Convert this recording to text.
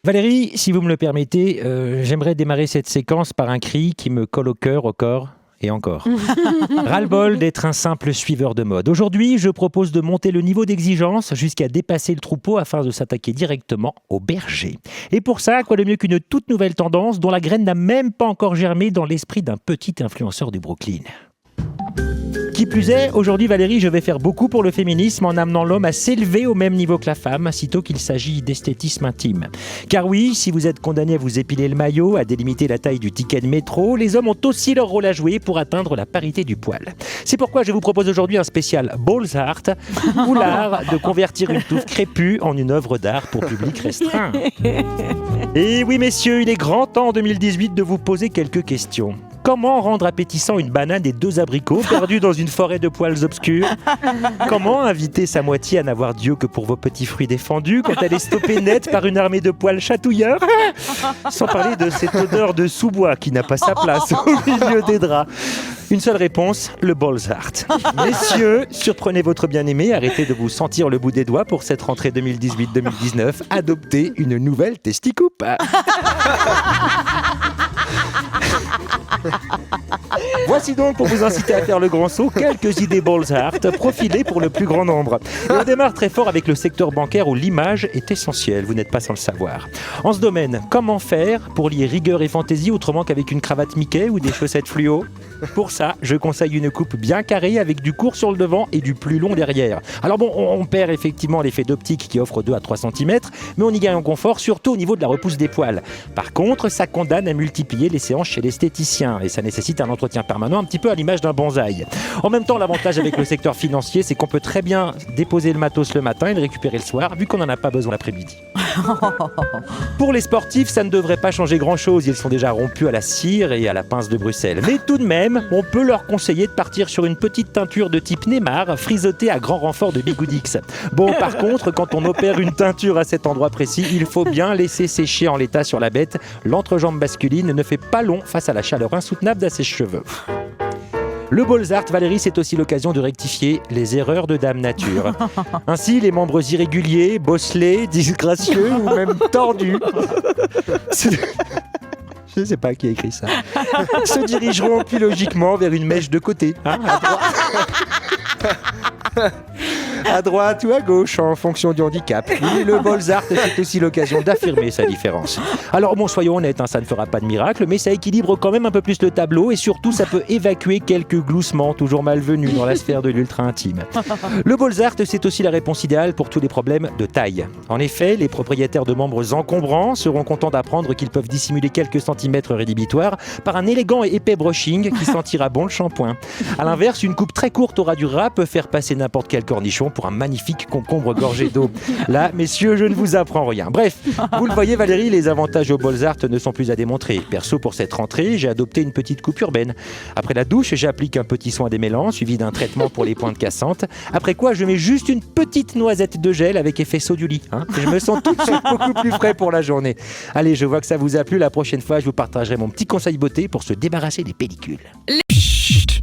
Valérie, si vous me le permettez, j'aimerais démarrer cette séquence par un cri qui me colle au cœur, au corps et encore. Ras-le-bol d'être un simple suiveur de mode. Aujourd'hui, je propose de monter le niveau d'exigence jusqu'à dépasser le troupeau afin de s'attaquer directement au berger. Et pour ça, quoi de mieux qu'une toute nouvelle tendance dont la graine n'a même pas encore germé dans l'esprit d'un petit influenceur du Brooklyn. Qui plus est, aujourd'hui Valérie, je vais faire beaucoup pour le féminisme en amenant l'homme à s'élever au même niveau que la femme, sitôt qu'il s'agit d'esthétisme intime. Car oui, si vous êtes condamné à vous épiler le maillot, à délimiter la taille du ticket de métro, les hommes ont aussi leur rôle à jouer pour atteindre la parité du poil. C'est pourquoi je vous propose aujourd'hui un spécial Balls Art, ou l'art de convertir une touffe crépue en une œuvre d'art pour public restreint. Et oui messieurs, il est grand temps en 2018 de vous poser quelques questions. Comment rendre appétissant une banane et 2 abricots perdus dans une forêt de poils obscurs? Comment inviter sa moitié à n'avoir d'yeux que pour vos petits fruits défendus quand elle est stoppée net par une armée de poils chatouilleurs? Sans parler de cette odeur de sous-bois qui n'a pas sa place au milieu des draps. Une seule réponse, le Balls Art. Messieurs, surprenez votre bien-aimé, arrêtez de vous sentir le bout des doigts pour cette rentrée 2018-2019. Adoptez une nouvelle testicoupe. Voici donc, pour vous inciter à faire le grand saut, quelques idées Balls Art profilées pour le plus grand nombre. Et on démarre très fort avec le secteur bancaire où l'image est essentielle, vous n'êtes pas sans le savoir. En ce domaine, comment faire pour lier rigueur et fantaisie autrement qu'avec une cravate Mickey ou des chaussettes fluo? Pour ça, je conseille une coupe bien carrée avec du court sur le devant et du plus long derrière. Alors bon, on perd effectivement l'effet d'optique qui offre 2 à 3 cm, mais on y gagne en confort, surtout au niveau de la repousse des poils. Par contre, ça condamne à multiplier les séances chez l'esthéticien et ça nécessite un entretien permanent un petit peu à l'image d'un bonsaï. En même temps, l'avantage avec le secteur financier, c'est qu'on peut très bien déposer le matos le matin et le récupérer le soir, vu qu'on n'en a pas besoin l'après-midi. Pour les sportifs, ça ne devrait pas changer grand-chose, ils sont déjà rompus à la cire et à la pince de Bruxelles. Mais tout de même, on peut leur conseiller de partir sur une petite teinture de type Neymar, frisotée à grand renfort de Bigoudix. Bon, par contre, quand on opère une teinture à cet endroit précis, il faut bien laisser sécher en l'état sur la bête. L'entrejambe masculine ne fait pas long face à la chaleur insoutenable de ses cheveux. Le Balls Art, Valérie, c'est aussi l'occasion de rectifier les erreurs de Dame Nature. Ainsi, les membres irréguliers, bosselés, disgracieux ou même tordus je ne sais pas qui a écrit ça, se dirigeront plus logiquement vers une mèche de côté, à droite ou à gauche en fonction du handicap. Et le Balls Art, c'est aussi l'occasion d'affirmer sa différence. Alors bon, soyons honnêtes, ça ne fera pas de miracle, mais ça équilibre quand même un peu plus le tableau et surtout ça peut évacuer quelques gloussements toujours malvenus dans la sphère de l'ultra intime. Le Balls Art, c'est aussi la réponse idéale pour tous les problèmes de taille. En effet, les propriétaires de membres encombrants seront contents d'apprendre qu'ils peuvent dissimuler quelques centimètres rédhibitoires par un élégant et épais brushing qui sentira bon le shampoing. A l'inverse, une coupe très courte au ras du ras peut faire passer n'importe quel cornichon pour un magnifique concombre gorgé d'eau. Là, messieurs, je ne vous apprends rien. Bref, vous le voyez Valérie, les avantages au Balls Art ne sont plus à démontrer. Perso, pour cette rentrée, j'ai adopté une petite coupe urbaine. Après la douche, j'applique un petit soin démêlant suivi d'un traitement pour les pointes cassantes. Après quoi, je mets juste une petite noisette de gel avec effet saut du lit. Je me sens tout de suite beaucoup plus frais pour la journée. Allez, je vois que ça vous a plu. La prochaine fois, je vous partagerai mon petit conseil beauté pour se débarrasser des pellicules. Chut.